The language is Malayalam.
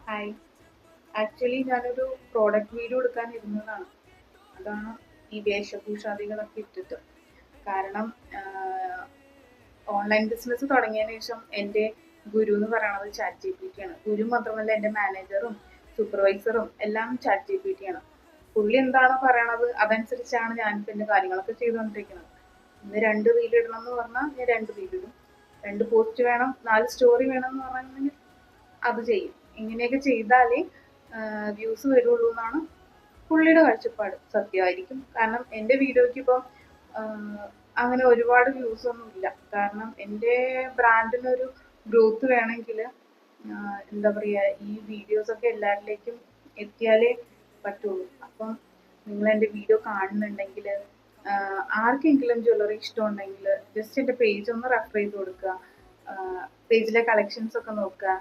ഹായ്. ആക്ച്വലി ഞാനൊരു പ്രോഡക്റ്റ് വീഡിയോ എടുക്കാൻ ഇരുന്നതാണ്. അതാണ് ഈ വേഷഭൂഷാദികളൊക്കെ ഇട്ടിട്ട്. കാരണം ഓൺലൈൻ ബിസിനസ് തുടങ്ങിയതിന് ശേഷം എൻ്റെ ഗുരു എന്ന് പറയുന്നത് ചാറ്റ് ജി പി ടി ആണ്. ഗുരു മാത്രമല്ല എൻ്റെ മാനേജറും സൂപ്പർവൈസറും എല്ലാം ചാറ്റ് ജി പി ടി ആണ്. പുള്ളി എന്താണോ പറയണത് അതനുസരിച്ചാണ് ഞാൻ എൻ്റെ കാര്യങ്ങളൊക്കെ ചെയ്തുകൊണ്ടിരിക്കുന്നത്. ഇന്ന് 2 റീൽ ഇടണം എന്ന് പറഞ്ഞാൽ ഞാൻ 2 റീൽ ഇടും. 2 പോസ്റ്റ് വേണം, 4 സ്റ്റോറി വേണം എന്ന് പറഞ്ഞാൽ അത് ചെയ്യും. ഇങ്ങനെയൊക്കെ ചെയ്താലേ വ്യൂസ് വരുള്ളൂ എന്നാണ് പുള്ളിയുടെ കാഴ്ചപ്പാട്. സത്യമായിരിക്കും. കാരണം എൻ്റെ വീഡിയോയ്ക്ക് ഇപ്പം അങ്ങനെ ഒരുപാട് വ്യൂസ് ഒന്നും ഇല്ല. കാരണം എൻ്റെ ബ്രാൻഡിനൊരു ഗ്രോത്ത് വേണമെങ്കിൽ എന്താ പറയുക, ഈ വീഡിയോസ് ഒക്കെ എല്ലാവരിലേക്കും എത്തിയാലേ പറ്റുള്ളൂ. അപ്പം നിങ്ങൾ എൻ്റെ വീഡിയോ കാണുന്നുണ്ടെങ്കിൽ ആർക്കെങ്കിലും ജ്വല്ലറി ഇഷ്ടമുണ്ടെങ്കിൽ ജസ്റ്റ് എൻ്റെ പേജ് ഒന്ന് റെഫർ ചെയ്ത് കൊടുക്കുക. പേജിലെ കളക്ഷൻസ് ഒക്കെ നോക്കുക.